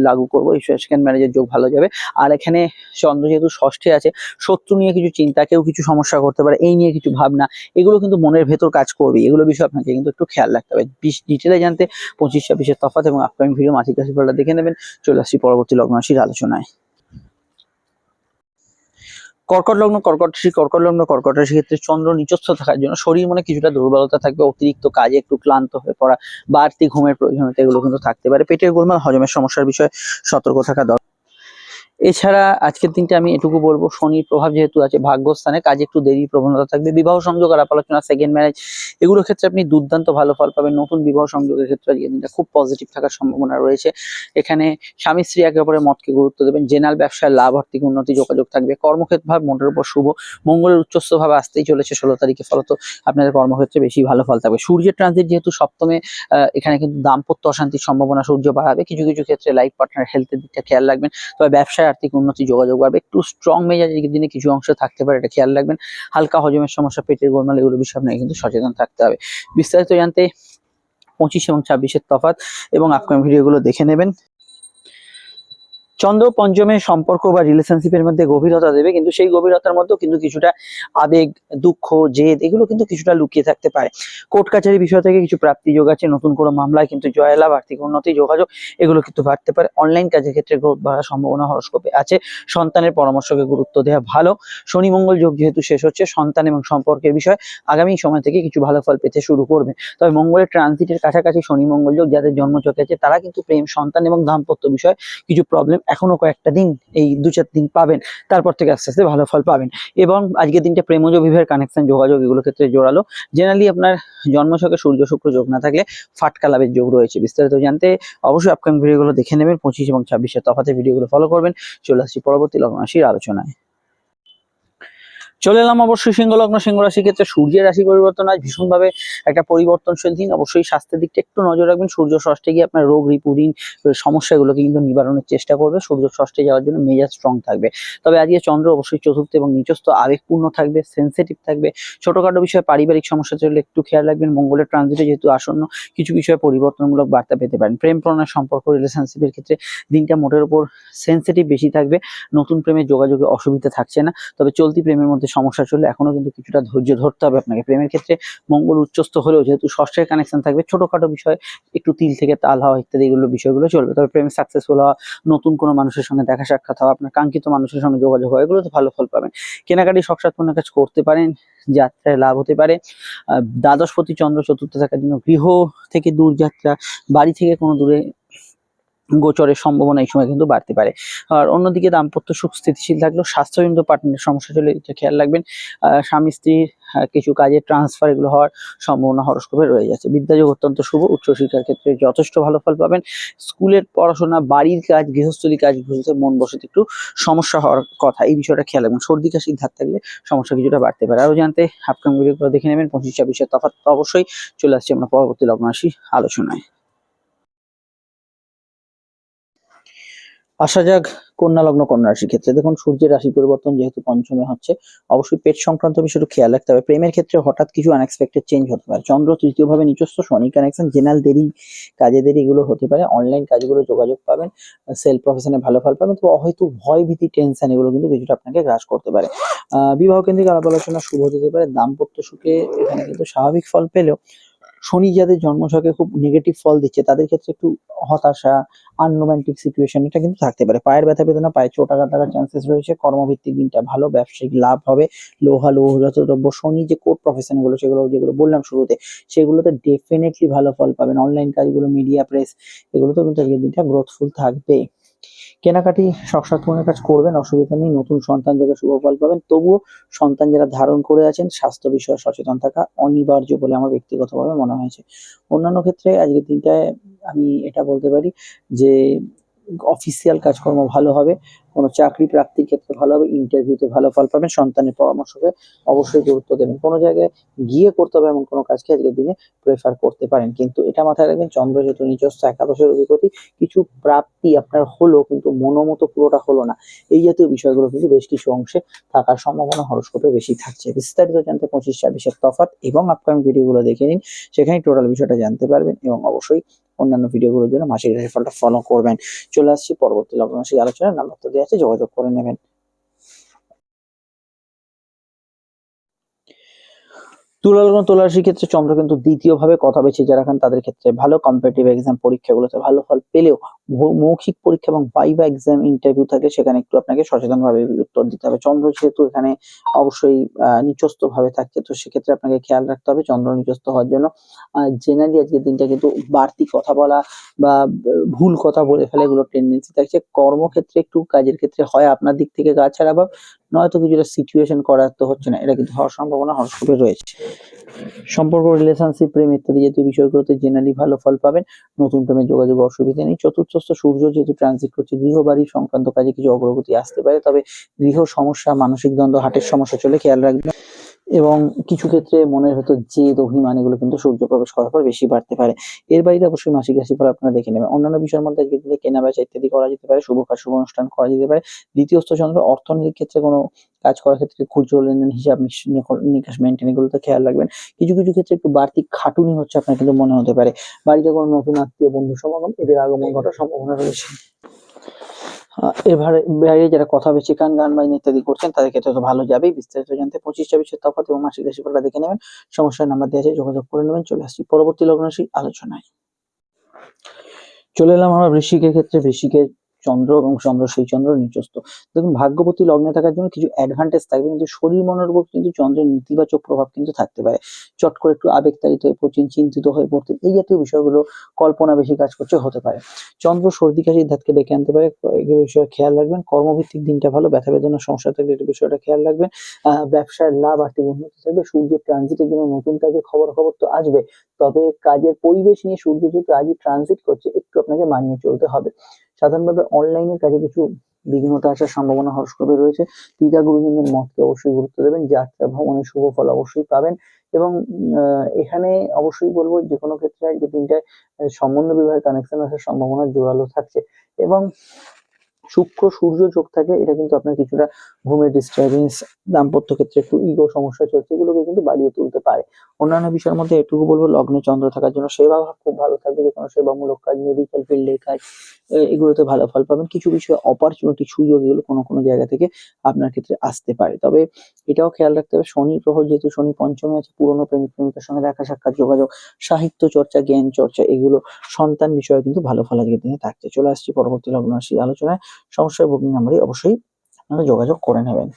লাগু করবো, এই সেকেন্ড ম্যারেজের যোগ ভালো যাবে। আর এখানে চন্দ্র যেহেতু ষষ্ঠে আছে, শত্রু নিয়ে কিছু চিন্তা, কেউ কিছু সমস্যা করতে পারে, এই নিয়ে কিছু ভাবনা এগুলো কিন্তু মনের ভেতর কাজ করবে, এগুলো বিষয়ে আপনাকে কিন্তু একটু খেয়াল রাখতে হবে। ডিটেলে জানতে 25-26-এর তফাৎ এবং আপকামিং ভিডিও মাসিক রাশিফলটা দেখে নেবেন। চলে আসছি পরবর্তী লগ্ন রাশির আলোচনায়। কর্কট লগ্ন, কর্কট রাশির ক্ষেত্রে চন্দ্র নিচস্থ থাকার জন্য শরীর মনে কিছুটা দুর্বলতা থাকবে, অতিরিক্ত কাজে একটু ক্লান্ত হয়ে পড়া, বাড়তি ঘুমের প্রয়োজনীয়তা এগুলো কিন্তু থাকতে পারে। পেটের গোলমাল, হজমের সমস্যার বিষয়ে সতর্ক থাকা দরকার। এছাড়া আজকের দিনটা আমি এটুকু বলবো, শনির প্রভাব যেহেতু আছে ভাগ্যস্থানে, কাজে একটু দেরি প্রবণতা থাকবে। বিবাহ সংযোগ, আলাপ আলোচনা, সেকেন্ড ম্যারেজ এগুলোর ক্ষেত্রে আপনি দুর্দান্ত ভালো ফল পাবেন। নতুন বিবাহ সংযোগের ক্ষেত্রে আজকের দিনটা খুব পজিটিভ থাকার সম্ভাবনা রয়েছে। এখানে স্বামী স্ত্রী একে অপরের মতকে গুরুত্ব দেবেন। জেনারেল ব্যবসায় লাভ, আর্থিক উন্নতি, যোগাযোগ থাকবে। কর্মক্ষেত্র ভাব মোটের উপর শুভ, মঙ্গলের উচ্চস্থ ভাবে আসতেই চলেছে 16 তারিখে, ফলত আপনাদের কর্মক্ষেত্রে বেশি ভালো ফল থাকবে। সূর্যের ট্রানজিট যেহেতু সপ্তমে, এখানে কিন্তু দাম্পত্য অশান্তির সম্ভাবনা সূর্য বাড়াবে। কিছু কিছু ক্ষেত্রে লাইফ পার্টনার হেলথের দিকটা খেয়াল রাখবেন। তবে ব্যবসায় আর্থিক উন্নতি, যোগাযোগ বাড়বে। একটু স্ট্রং মেজাজের দিনে কিছু অংশ থাকতে পারে, এটা খেয়াল রাখবেন। হালকা হজমের সমস্যা, পেটের গোলমাল এগুলো বিষয়ে আপনাকে কিন্তু সচেতন থাকতে হবে। বিস্তারিত জানতে 25 এবং 26-এর তফাৎ এবং আপকামিং ভিডিওগুলো দেখে নেবেন। চন্দ্র পঞ্চমে সম্পর্ক বা রিলেশনশিপের মধ্যে গভীরতা দেবে, কিন্তু সেই গভীরতার মধ্যেও কিন্তু কিছুটা আবেগ, দুঃখ, জেদ এগুলো কিন্তু কিছুটা লুকিয়ে থাকতে পারে। কোর্ট কাছারি বিষয় থেকে কিছু প্রাপ্তি যোগ আছে, নতুন কোনো মামলায় কিন্তু জয়লাভ, আর্থিক উন্নতি, যোগাযোগ এগুলো কিন্তু বাড়তে পারে। অনলাইন কাজের ক্ষেত্রে গ্রোথ বাড়ার সম্ভাবনা হরস্কোপে আছে। সন্তানের পরামর্শকে গুরুত্ব দেওয়া ভালো। শনি মঙ্গল যোগ যেহেতু শেষ হচ্ছে, সন্তান এবং সম্পর্কের বিষয় আগামী সময় থেকে কিছু ভালো ফল পেতে শুরু করবে। তবে মঙ্গলের ট্রানজিটের কাছাকাছি শনি মঙ্গল যোগ যাদের জন্মছকে আছে, তারা কিন্তু প্রেম, সন্তান এবং দাম্পত্য বিষয় কিছু প্রবলেম এখনো কয়েকটা দিন, এই 2-4 দিন পাবেন, তারপর থেকে আস্তে আস্তে ভালো ফল পাবেন। এবং আজকের দিনটা প্রেমজ বিবাহের কানেকশন, যোগাযোগ এগুলো ক্ষেত্রে জোরালো। জেনারেলি আপনার জন্মছকে সূর্য শুক্র যোগ না থাকলে ফাটকা লাভের যোগ রয়েছে। বিস্তারিত জানতে অবশ্যই আপকামিং ভিডিওগুলো দেখে নেবেন। 25 এবং 26-এর তফাতে ভিডিওগুলো ফলো করবেন। চলে আসছি পরবর্তী লগ্ন রাশির আলোচনায়। চলে এলাম অবশ্যই সিংহ লগ্ন, সিংহ রাশি ক্ষেত্রে সূর্যের রাশি পরিবর্তন আজ ভীষণভাবে একটা পরিবর্তনশীল দিন। অবশ্যই স্বাস্থ্যের দিকটা একটু নজর রাখবেন। সূর্য ষষ্ঠে গিয়ে আপনার রোগ রিপুদিন সমস্যাগুলোকে কিন্তু নিবারণের চেষ্টা করবে। সূর্য ষষ্ঠে যাওয়ার জন্য মেজাজ স্ট্রং থাকবে। তবে আজকে চন্দ্র অবশ্যই চতুর্থ এবং নিচস্থ আবেগপূর্ণ থাকবে, সেন্সিটিভ থাকবে। ছোটখাটো বিষয়ে পারিবারিক সমস্যা চললে একটু খেয়াল রাখবেন। মঙ্গলের ট্রানজিটে যেহেতু আসন্ন, কিছু বিষয়ে পরিবর্তনমূলক বার্তা পেতে পারেন। প্রেম প্রণয় সম্পর্ক রিলেশনশিপের ক্ষেত্রে দিনটা মোটের উপর সেন্সিটিভ বেশি থাকবে। নতুন প্রেমের যোগাযোগে অসুবিধা থাকছে না। তবে চলতি প্রেমের মধ্যে সমস্যা চললে এখনো কিন্তু কিছুটা ধৈর্য ধরতে হবে আপনাকে। প্রেমের ক্ষেত্রে মঙ্গল উচ্চস্থ হলেও যেহেতু ষষ্ঠের কানেকশন থাকবে, ছোটখাটো বিষয় একটু তিল থেকে তাল হওয়া ইত্যাদি এগুলো বিষয়গুলো চলবে। তবে প্রেমে সাকসেসফুল হওয়া, নতুন কোনো মানুষের সঙ্গে দেখা সাক্ষাৎ হওয়া, আপনার কাঙ্ক্ষিত মানুষের সঙ্গে যোগাযোগ হওয়া, এগুলোতে ভালো ফল পাবেন। কেনাকাটি শখ সাধনের কাজ করতে পারেন, যাত্রায় লাভ হতে পারে। দ্বাদশপতি চন্দ্র চতুর্থ থাকার জন্য গৃহ থেকে দূর যাত্রা, বাড়ি থেকে কোনো দূরে গোচরের সম্ভাবনা এই সময় কিন্তু বাড়তে পারে। আর অন্যদিকে দাম্পত্য সুখ স্থিতিশীল থাকলেও স্বাস্থ্যজনিত পার্টনারের সমস্যা চলে এটা খেয়াল রাখবেন। স্বামী স্ত্রীর কিছু কাজের ট্রান্সফার এগুলো হওয়ার সম্ভাবনা হরস্কোপে রয়ে যাচ্ছে। বিদ্যাযোগ অত্যন্ত শুভ, উচ্চশিক্ষার ক্ষেত্রে যথেষ্ট ভালো ফল পাবেন। স্কুলের পড়াশোনা, বাড়ির কাজ, গৃহস্থলী কাজগুলোতে মন বসাতে একটু সমস্যা হওয়ার কথা, এই বিষয়টা খেয়াল রাখবেন। সর্দি কাশির ধার থাকলে সমস্যা কিছুটা বাড়তে পারে। আরও জানতে আপকামিং ভিডিওগুলো দেখে নেবেন। 25-26 তফাৎ তো অবশ্যই। চলে আসছে আমরা পরবর্তী লগ্ন রাশি আলোচনায়। আসা যাক কন্যা লগ্ন, কন্যা রাশির ক্ষেত্রে। দেখুন, সূর্যের রাশি পরিবর্তন যেহেতু পঞ্চমে হচ্ছে, অবশ্যই পেট সংক্রান্ত বিষয়টা খেয়াল রাখতে হবে। প্রেমের ক্ষেত্রে হঠাৎ কিছু আনএক্সপেক্টেড চেঞ্জ হতে পারে। চন্দ্র তৃতীয় ভাবে নিচস্থ, শনি কানেকশন, জেনারেল দেরি, কাজে দেরি এগুলো হতে পারে। অনলাইন কাজগুলো যোগাযোগ পাবেন, সেলফ প্রফেশনে ভালো ফল পাবেন। তো হয়তো ভয় ভীতি টেনশন এগুলো কিন্তু কিছুটা আপনাকে গ্রাস করতে পারে। বিবাহ কেন্দ্রিক আলাপ আলোচনা শুভ হতে পারে। দাম্পত্য সুখে এখানে কিন্তু স্বাভাবিক ফল পেলেও শনি যাদের জন্মছকে খুব নেগেটিভ ফল দিচ্ছে, তাদের ক্ষেত্রে একটু হতাশা, আনরোমান্টিক সিচুয়েশন এটা কিন্তু থাকতে পারে। পায়ের ব্যথা বেদনা, পায়ে চোট আঘাত লাগার চান্সেস রয়েছে। কর্মভিত্তিক দিনটা ভালো, ব্যবসায়িক লাভ হবে। লৌহজাত দ্রব্য, শনি যে কোর্ট প্রফেশন গুলো সেগুলো যেগুলো বললাম শুরুতে, সেগুলোতে ডেফিনেটলি ভালো ফল পাবেন। অনলাইন কাজগুলো, মিডিয়া প্রেস, এগুলোতেও কিন্তু আজকের দিনটা গ্রোথফুল থাকবে। কেনাকাটি শখ সাধনের কাজ করবেন, অসুবিধা নেই। নতুন সন্তান যোগে শুভ ফল পাবেন। তবুও সন্তান যারা ধারণ করে আছেন, স্বাস্থ্য বিষয়ে সচেতন থাকা অনিবার্য বলে আমার ব্যক্তিগতভাবে মনে হয়েছে। অন্যান্য ক্ষেত্রে আজকের দিনটায় আমি এটা বলতে পারি যে অফিসিয়াল কাজকর্ম ভালো হবে, কোনো চাকরি প্রাপ্তির ক্ষেত্রে ভালো হবে, ইন্টারভিউতে ভালো ফল পাবেন। সন্তানের পরামর্শকে অবশ্যই গুরুত্ব দেবেন। কোনো জায়গায় গিয়ে করতে হবে এমন কোনো কাজকে আজকের দিনে প্রেফার করতে পারেন। কিন্তু এটা মাথায় রাখবেন, চন্দ্র যেহেতু নিজস্ব একাদশের অধিপতি, কিছু প্রাপ্তি আপনার হলো কিন্তু মনোমতো পুরোটা হলো না, এই জাতীয় বিষয়গুলো কিন্তু বেশ কিছু অংশে থাকার সম্ভাবনা হরস্কোপে বেশি থাকছে। বিস্তারিত জানতে 25-26 তফাৎ এবং আপকামিং ভিডিওগুলো দেখে নিন, সেখানে টোটাল বিষয়টা জানতে পারবেন। এবং অবশ্যই অন্যান্য ভিডিওগুলোর জন্য মাসিক রাশিফলটা ফলো করবেন। চলে আসছি পরবর্তী লগ্ন রাশি আলোচনায়। নাম্বার তো দেওয়া আছে, যোগাযোগ করে নেবেন। তুলা লগ্ন, তুলা রাশির ক্ষেত্রে চন্দ্র কিন্তু দ্বিতীয় ভাবে, কথা বেছে যারা খান তাদের ক্ষেত্রে ভালো। কম্পিটিটিভ এক্সাম পরীক্ষাগুলোতে ভালো ফল পেলেও মৌখিক পরীক্ষা এবং ভাইভা এক্সাম ইন্টারভিউ থাকে, সেখানে একটু আপনাকে সচেতন ভাবে উত্তর দিতে হবে। চন্দ্র যেহেতু এখানে অবশ্যই নিচস্থ ভাবে থাকছে, তো সেক্ষেত্রে আপনাকে খেয়াল রাখতে হবে চন্দ্র নিচস্থ হওয়ার জন্য। জেনারেলি আজকের দিনটা কিন্তু বাড়তি কথা বলা বা ভুল কথা বলে ফেলে এগুলো টেন্ডেন্সি থাকছে। কর্মক্ষেত্রে একটু, কাজের ক্ষেত্রে হয় আপনার দিক থেকে গা ছাড়া ভাব, নয়তো কিছুটা সিচুয়েশন করার তো হচ্ছে না, এটা কিন্তু হওয়ার সম্ভাবনা হরস্কোপে রয়েছে। সম্পর্ক, রিলেশনশিপ, প্রেম ইত্যাদি জাতীয় বিষয়গুলোতে জেনারেলি ভালো ফল পাবেন। নতুন প্রেমের যোগাযোগ অসুবিধা নেই। চতুর্থস্থ সূর্য যেহেতু ট্রানজিট করছে, গৃহবাড়ি সংক্রান্ত কাজে কিছু অগ্রগতি আসতে পারে। তবে গৃহ সমস্যা, মানসিক দ্বন্দ্ব, হার্টের সমস্যা চলে খেয়াল রাখবেন। এবং কিছু ক্ষেত্রে মনের হয়তো জেদ, অভিমান এগুলো কিন্তু সূর্য প্রবেশ করার পর বেশি বাড়তে পারে। এর বাইরে অবশ্যই মাসিক রাশিফল আপনারা দেখে নেবেন। অন্যান্য বিষয়ের মধ্যে আজকে দিনে কেনা বেচা ইত্যাদি করা যেতে পারে, শুভ কাজ, শুভ অনুষ্ঠান করা যেতে পারে। দ্বিতীয়স্থ চন্দ্র অর্থনৈতিক ক্ষেত্রে কোনো কাজ করার ক্ষেত্রে খুচরো লেনদেন, হিসাব নিকাশ মেনটেন এগুলোতে খেয়াল রাখবেন। কিছু কিছু ক্ষেত্রে একটু বাড়তি খাটুনি হচ্ছে আপনার কিন্তু মনে হতে পারে। বাড়িতে কোনো নতুন আত্মীয়, বন্ধু সমাগম, এদের আগমন ঘটার সম্ভাবনা রয়েছে। এবারে বাইরে যারা কথা বেশি কান, গান বাজনা ইত্যাদি করছেন, তাদের ক্ষেত্রে তো ভালো যাবেই। বিস্তারিত জানতে 25-26 তফাৎ এবং মাসিক রাশিফলটা দেখে নেবেন। সমস্যার নাম্বার দেওয়া আছে, যোগাযোগ করে নেবেন। চলে আসছি পরবর্তী লগ্ন রাশি আলোচনায়। চলে এলাম আমরা বৃশ্চিকের ক্ষেত্রে। বৃশ্চিকের চন্দ্র এবং চন্দ্র সেই চন্দ্র নিচস্থ। দেখুন, ভাগ্যবতী লগ্নে থাকার জন্য কিছু অ্যাডভান্টেজ থাকবে, কিন্তু শরীর মনের উপর কিন্তু চন্দ্রের নেতিবাচক প্রভাব কিন্তু থাকতে পারে। চট করে একটু আবেগতাড়িত হয়ে পড়ছেন, চিন্তিত হয়ে পড়তে, এই জাতীয় বিষয়গুলো, কল্পনা বেশি কাজ করছে হতে পারে। চন্দ্র সর্দি কাশির ধাতকে ডেকে আনতে পারে, এগুলো বিষয়ে খেয়াল রাখবেন। কর্মভিত্তিক দিনটা ভালো, ব্যথা বেদনার সমস্যা থাকলে এই বিষয়টা খেয়াল রাখবেন। ব্যবসায় লাভ, আর্থিক উন্নতি থাকবে। সূর্যের ট্রানজিটের জন্য নতুন কাজের খবর তো আসবে। তবে কাজের পরিবেশ নিয়ে সূর্য যেহেতু আজই ট্রানজিট করছে, একটু আপনাকে মানিয়ে চলতে হবে। সাধারণভাবে অনলাইনের কাজে কিছু বিঘ্নতা আসার সম্ভাবনা হরস্কোপে রয়েছে। পিতা গুরুজনদের মতকে অবশ্যই গুরুত্ব দেবেন, যাত্রা ভ্রমণের শুভ ফল অবশ্যই পাবেন। এবং এখানে অবশ্যই বলবো যে কোনো ক্ষেত্রে আজকে দিনটায় সম্বন্ধ বিবাহের কানেকশন আসার সম্ভাবনা জোরালো থাকছে। এবং শুক্র সূর্য যোগ থাকে, এটা কিন্তু আপনার কিছুটা ঘুমের ডিস্টারবেন্স, দাম্পত্য ক্ষেত্রে একটু ইগো সমস্যা চলছে, এগুলোকে কিন্তু বাড়িয়ে তুলতে পারে। অন্যান্য বিষয়ের মধ্যে এটুকু বলবো, লগ্নে চন্দ্র থাকার জন্য সেবা ভাব খুব ভালো থাকবে, যে কোনো সেবামূলক কাজ, মেডিকেল ফিল্ডের কাজ, এগুলোতে ভালো ফল পাবেন। কিছু বিষয়ে অপরচুনিটি, সুযোগ, এগুলো কোনো কোনো জায়গা থেকে আপনার ক্ষেত্রে আসতে পারে। তবে এটাও খেয়াল রাখতে হবে, শনি গ্রহ যেহেতু শনি পঞ্চমে আছে, পুরনো প্রেমিক প্রেমিকার সঙ্গে দেখা সাক্ষাৎ, যোগাযোগ, সাহিত্য চর্চা, জ্ঞান চর্চা, এগুলো, সন্তান বিষয়ে কিন্তু ভালো ফল আজকের দিনে থাকছে। চলে আসছি পরবর্তী লগ্ন রাশি আলোচনায়। সমস্যায় বুকিং নাম্বারে অবশ্যই আপনারা যোগাযোগ করে নেবেন।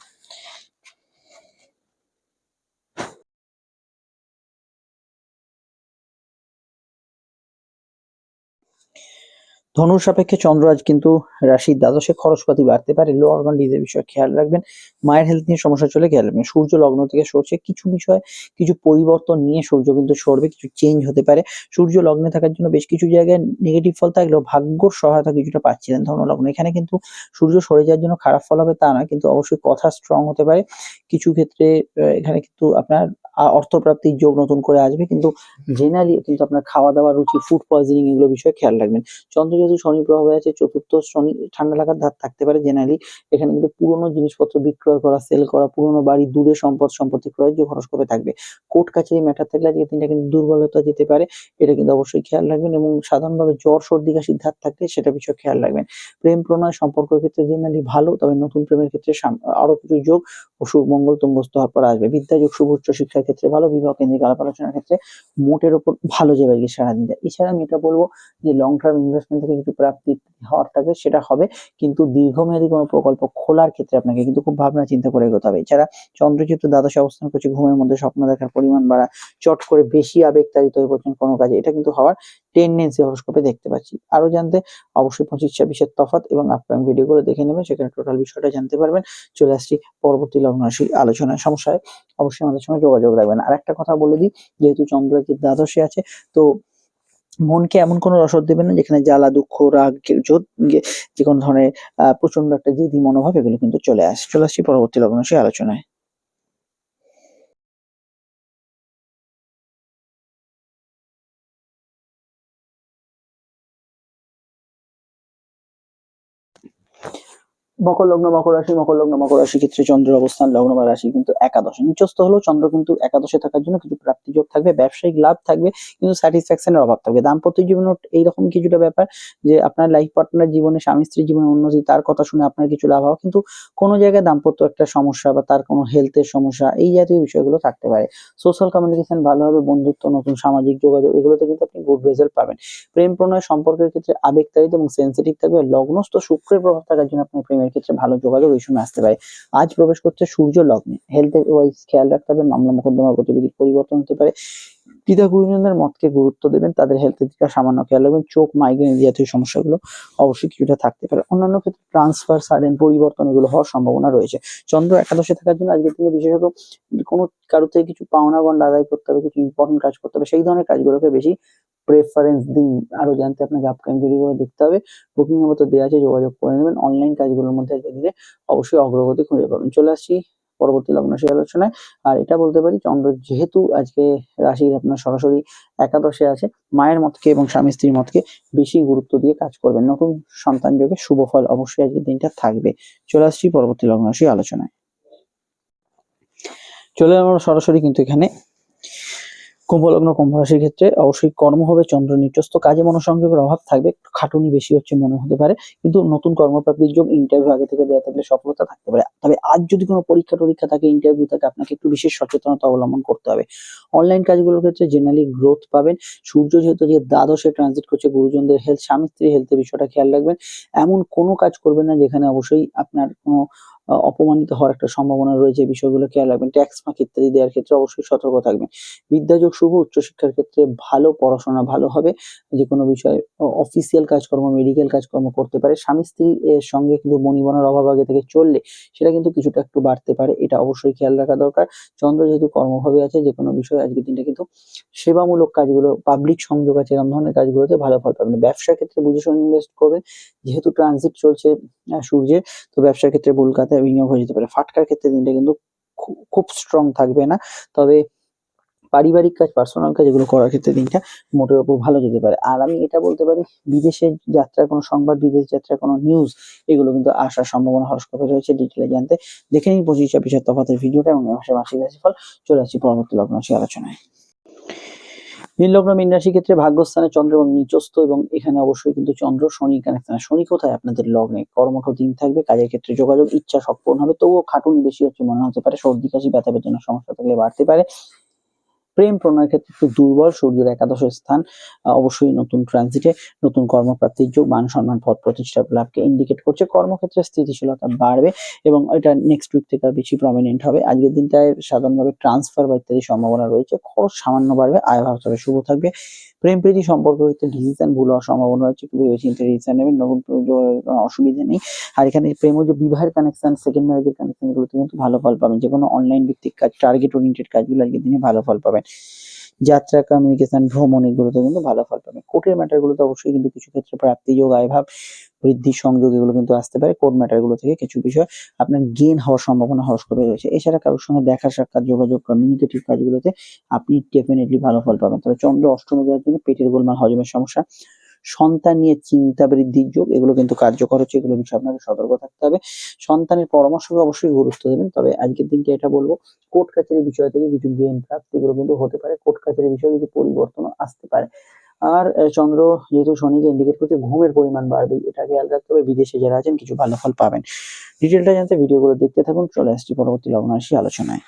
ধনুর সাপেক্ষে চন্দ্র আজ কিন্তু রাশির দ্বাদশে, খরচপাতি বাড়তে পারে, লো অর্গান ডিজের বিষয়ে খেয়াল রাখবেন। মায়ের হেলথ নিয়ে সমস্যা চলে খেয়াল রাখবেন। সূর্য লগ্ন থেকে সরছে, কিছু বিষয়ে কিছু পরিবর্তন নিয়ে সূর্য কিন্তু সরবে, কিছু চেঞ্জ হতে পারে। সূর্য লগ্নে থাকার জন্য বেশ কিছু জায়গায় নেগেটিভ ফল থাকলেও ভাগ্যর সহায়তা কিছুটা পাচ্ছিলেন ধনু লগ্ন। এখানে কিন্তু সূর্য সরে যাওয়ার জন্য খারাপ ফল হবে তা নয়, কিন্তু অবশ্যই কথা স্ট্রং হতে পারে। কিছু ক্ষেত্রে এখানে কিন্তু আপনার অর্থপ্রাপ্তির যোগ নতুন করে আসবে, কিন্তু জেনারেলি কিন্তু আপনার খাওয়া দাওয়া, রুচি, ফুড পয়জনিং, এগুলো বিষয়ে খেয়াল রাখবেন। চন্দ্র যেহেতু শনি প্রভাবে আছে, চতুর্থ শনি, ঠান্ডা লাগার ধার থাকতে পারে জেনারেলি। এখানে কিন্তু পুরোনো জিনিসপত্র বিক্রয় করা, সেল করা, পুরোনো বাড়ি, দূরে সম্পত্তি ক্রয়ের যে হরস্কোপে থাকবে। কোর্ট কাছারি ম্যাটার থাকলে আজকে দিনটা কিন্তু দুর্বলতা যেতে পারে, এটা কিন্তু অবশ্যই খেয়াল রাখবেন। এবং সাধারণভাবে জ্বর, সর্দি, কাশির ধার থাকলে সেটা বিষয়ে খেয়াল রাখবেন। প্রেম প্রণয় সম্পর্কের ক্ষেত্রে জেনারেলি ভালো, তবে নতুন প্রেমের ক্ষেত্রে আরো কিছু যোগ ও সুমঙ্গল তুঙ্গস্থ হওয়ার পর আসবে। বিদ্যাযোগ শুভ উচ্চ শিক্ষার ক্ষেত্রে ভালো, বিবাহ কেন্দ্রিক আলাপ আলোচনার ক্ষেত্রে মোটের ওপর ভালো যাবে আজকে সারাদিনটা। এছাড়া আমি এটা বলবো যে লং টার্ম ইনভেস্টমেন্ট থেকে কিছু প্রাপ্তি হওয়ার থাকবে, সেটা হবে, কিন্তু দীর্ঘমেয়াদী কোনো প্রকল্প খোলার ক্ষেত্রে আপনাকে কিন্তু খুব ভাবনা চিন্তা করে এগোতে হবে। এছাড়া চন্দ্র যেহেতু দ্বাদশে অবস্থান করছে, ঘুমের মধ্যে স্বপ্ন দেখার পরিমাণ বাড়া, চট করে বেশি আবেগতাড়িত হয়ে পড়ছেন কোনো কাজে, এটা কিন্তু হওয়ার টেন্ডেন্সি হরস্কোপে দেখতে পাচ্ছি। আরো জানতে অবশ্যই 25-26-এর তফাৎ এবং আপকামিং ভিডিওগুলো দেখে নেবেন, সেখানে টোটাল বিষয়টা জানতে পারবেন। চলে আসছি পরবর্তী লগ্ন রাশি আলোচনায়। সমস্যায় অবশ্যই আমাদের সঙ্গে যোগাযোগ রাখবেন। আর একটা কথা বলে দিই, যেহেতু চন্দ্র যে দ্বাদশে আছে, তো মনকে এমন কোনো রসদ দেবেন না যেখানে জ্বালা, দুঃখ, রাগ, যে কোনো ধরনের প্রচন্ড একটা জেদি মনোভাব, এগুলো কিন্তু চলে আসে। চলে আসছি পরবর্তী লগ্ন রাশি আলোচনায়। মকর লগ্ন, মকর রাশি, মকর লগ্ন, মকর রাশি ক্ষেত্রে চন্দ্রের অবস্থান, লগ্ন বা রাশি কিন্তু একাদশে। নিচস্থ হলেও চন্দ্র কিন্তু একাদশে থাকার জন্য কিছু প্রাপ্তিযোগ থাকবে, ব্যবসায়িক লাভ থাকবে, কিন্তু স্যাটিসফ্যাকশনের অভাব থাকবে। দাম্পত্য জীবনে এইরকম কিছুটা ব্যাপার, যে আপনার লাইফ পার্টনার জীবনে, স্বামী স্ত্রীর জীবনে উন্নতি, তার কথা শুনে আপনার কিছু লাভ হওয়া, কিন্তু কোনো জায়গায় দাম্পত্য একটা সমস্যা বা তার কোনো হেলথের সমস্যা, এই জাতীয় বিষয়গুলো থাকতে পারে। সোশ্যাল কমিউনিকেশন ভালো হবে, বন্ধুত্ব, নতুন সামাজিক যোগাযোগ, এগুলোতে কিন্তু আপনি গুড রেজাল্ট পাবেন। প্রেম প্রণয় সম্পর্কের ক্ষেত্রে আবেগতাড়িত এবং সেন্সিটিভ থাকবে। লগ্নস্থ শুক্রের প্রভাব থাকার জন্য আপনার প্রেমের ক্ষেত্রে ভালো যোগাযোগ এই সময় আসতে পারে। আজ প্রবেশ করছে সূর্য লগ্নে, হেলথ ওয়াইজ খেয়াল রাখতে হবে, মামলা মোকদ্দমার গতিবিধির পরিবর্তন হতে পারে। পিতা গুরুজনদের মতকে গুরুত্ব দেবেন, তাদের হেলথের দিকে সামান্য খেয়াল রাখবেন। চোখ, মাইগ্রেন জাতীয় সমস্যাগুলো অবশ্যই কিছুটা থাকতে পারে। অন্যান্য ক্ষেত্রে ট্রান্সফার, সাডেন পরিবর্তন, এগুলো হওয়ার সম্ভাবনা রয়েছে। চন্দ্র একাদশে থাকার জন্য আজকের দিনে বিশেষত কোনো কারো থেকে কিছু পাওনা গন্ডা আদায় করতে হবে, কিছু ইম্পর্টেন্ট কাজ করতে হবে, সেই ধরনের কাজগুলোকে বেশি প্রেফারেন্স দিন। আরো জানতে আপনাকে আপকামিং ভিডিওগুলো দেখতে হবে, বুকিং এর মতো দেওয়া আছে, যোগাযোগ করে নেবেন। অনলাইন কাজগুলোর মধ্যে আজকে দিনে অবশ্যই অগ্রগতি খুঁজে পাবেন। চলে আসছি পরবর্তী লগ্ন রাশি আলোচনায়। আর এটা বলতে পারি, চন্দ্র যেহেতু আজকে রাশির আপনার সরাসরি একাদশে আছে, মায়ের মতকে এবং স্বামী স্ত্রীর মতকে বেশি গুরুত্ব দিয়ে কাজ করবেন। নতুন সন্তান যোগে শুভ ফল অবশ্যই আজকের দিনটা থাকবে। চলে আসছি পরবর্তী লগ্ন রাশি আলোচনায়। চলে আমরা সরাসরি কিন্তু এখানে কুম্ভ লগ্ন, কুম্ভ রাশির ক্ষেত্রে অবশ্যই কর্ম হবে, চন্দ্র নিচস্থ, কাজে মনোসংযোগের অভাব থাকবে, খাটুনি বেশি হচ্ছে মনে হতে পারে, কিন্তু নতুন কর্মপ্রাপ্তির যোগ, ইন্টারভিউ আগে থেকে দেওয়া থাকলে সফলতা থাকতে পারে। তবে আজ যদি কোনো পরীক্ষা থাকে, ইন্টারভিউ থাকে, আপনাকে একটু বিশেষ সচেতনতা অবলম্বন করতে হবে। অনলাইন কাজগুলোর ক্ষেত্রে জেনারেলি গ্রোথ পাবেন। সূর্য যেহেতু যে দ্বাদশে ট্রানজিট করছে, গুরুজনদের হেলথ, স্বামী স্ত্রীর হেলথের বিষয়টা খেয়াল রাখবেন। এমন কোনো কাজ করবেন না যেখানে অবশ্যই আপনার কোনো অপমানিত হওয়ার একটা সম্ভাবনা রয়েছে, এই বিষয়গুলো খেয়াল রাখবেন। ট্যাক্স ফাঁকি ইত্যাদি দেওয়ার ক্ষেত্রে অবশ্যই সতর্ক থাকবেন। বিদ্যাযোগ শুভ, উচ্চশিক্ষার ক্ষেত্রে ভালো পড়াশোনা ভালো হবে। যেকোনো বিষয়ে অফিসিয়াল কাজকর্ম, মেডিকেল কাজকর্ম করতে পারে। স্বামী-স্ত্রী এর সঙ্গে কিন্তু বনিবনার অভাব আগে থেকে চললে সেটা কিন্তু কিছুটা একটু বাড়তে পারে। এটা অবশ্যই খেয়াল রাখা দরকার। চন্দ্র যেহেতু কর্মভাবে আছে, যেকোনো বিষয়ে আজকের দিনটা কিন্তু সেবামূলক কাজগুলো, পাবলিক সংযোগ আছে, এরকম ধরনের কাজগুলোতে ভালো ফল পাবেন। ব্যবসার ক্ষেত্রে বুঝে শুনে ইনভেস্ট করবেন। যেহেতু ট্রানজিট চলছে সূর্যের, তো ব্যবসার ক্ষেত্রে কলকাতায় বিনিয়োগ হয়ে যেতে পারে। ফাটকার ক্ষেত্রে দিনটা কিন্তু খুব স্ট্রং থাকবে না। তবে পারিবারিক কাজ, পার্সোনাল কাজ এগুলো করার ক্ষেত্রে দিনটা মোটের উপর ভালো যেতে পারে। আর আমি এটা বলতে পারি, বিদেশে যাত্রার কোনো সংবাদ, বিদেশ যাত্রার কোনো নিউজ এগুলো কিন্তু আসার সম্ভাবনা হরস্কোপে রয়েছে। ডিটেইলে জানতে দেখে নিন 25-26 তফাতের ভিডিওটা এবং এ মাসের মাসিক রাশিফল। চলে আসছি পরবর্তী লগ্ন রাশি আলোচনায়। মীন লগ্ন, মীন রাশির ক্ষেত্রে ভাগ্যস্থানে চন্দ্র এবং নিচস্থ, এবং এখানে অবশ্যই কিন্তু চন্দ্র শনি কানেকশন। শনি কোথায়? আপনাদের লগ্নে। কর্মঠ দিন থাকবে, কাজের ক্ষেত্রে যোগাযোগ, ইচ্ছা সব পূরণ হবে, তবুও খাটুনি বেশি হচ্ছে মনে হতে পারে। সর্দি কাশি ব্যথা বেদনার সমস্যা থাকলে বাড়তে পারে। প্রেম প্রণয়ের ক্ষেত্রে একটু দুর্বল। সূর্যের একাদশের স্থান অবশ্যই নতুন ট্রানজিটে নতুন কর্মপ্রাপ্তির যোগ, মান সম্মান পদ প্রতিষ্ঠার লাভকে ইন্ডিকেট করছে। কর্মক্ষেত্রে স্থিতিশীলতা বাড়বে এবং এটা নেক্সট উইক থেকে আর বেশি প্রমিনেন্ট হবে। আজকের দিনটায় সাধারণভাবে ট্রান্সফার বা ইত্যাদি সম্ভাবনা রয়েছে। খরচ সামান্য বাড়বে, আয় ভাব তবে শুভ থাকবে। প্রেম প্রীতি সম্পর্ক ক্ষেত্রে ডিসিশন ভুল হওয়ার সম্ভাবনা রয়েছে, একটু ভেবে চিন্তে ডিসিশন নেবেন। নতুন কোনো অসুবিধা নেই। আর এখানে প্রেম ও যে বিবাহের কানেকশন, সেকেন্ড ম্যারেজের কানেকশন, এগুলোতে কিন্তু ভালো ফল পাবেন। যেকোনো অনলাইন ভিত্তিক কাজ, টার্গেট ওরিয়েন্টেড কাজগুলো আজকের দিনে ভালো ফল পাবেন। যাত্রা, কমিউনিকেশন, ভ্রমণ এগুলোতে কিন্তু ভালো ফল পাবেন। কোর্টের ম্যাটার গুলোতে অবশ্যই কিন্তু কিছু ক্ষেত্রে প্রাপ্তিযোগ, আয়ভাব বৃদ্ধির সংযোগ এগুলো কিন্তু আসতে পারে। কোর্ট ম্যাটার গুলো থেকে কিছু বিষয় আপনার গেইন হওয়ার সম্ভাবনা হরস্কোপে রয়েছে। এছাড়া কারোর সঙ্গে দেখা সাক্ষাৎ, যোগাযোগ, কমিউনিকেটিভ কাজগুলোতে আপনি ডেফিনিটলি ভালো ফল পাবেন। তবে চন্দ্র অষ্টমে যাওয়ার জন্য পেটের গোলমাল, হজমের সমস্যা, সন্তান নিয়ে চিন্তা বৃদ্ধির যোগ এগুলো কিন্তু কার্যকর হচ্ছে। এগুলো বিষয়ে আপনাকে সতর্ক থাকতে হবে। সন্তানের পরামর্শকে অবশ্যই গুরুত্ব দেবেন। তবে আজকের দিনটা এটা বলবো, কোর্ট কাছারির বিষয় থেকে কিছু গেইন প্রাপ্তি এগুলো কিন্তু হতে পারে। কোর্ট কাছারির বিষয়ে কিছু পরিবর্তনও আসতে পারে। আর চন্দ্র যেহেতু শনিকে ইন্ডিকেট করছে, ঘুমের পরিমাণ বাড়বে, এটা খেয়াল রাখতে হবে। বিদেশে যারা আছেন কিছু ভালো ফল পাবেন। ডিটেলটা জানতে ভিডিওগুলো দেখতে থাকুন। চলে আসছি পরবর্তী লগ্ন রাশি আলোচনায়।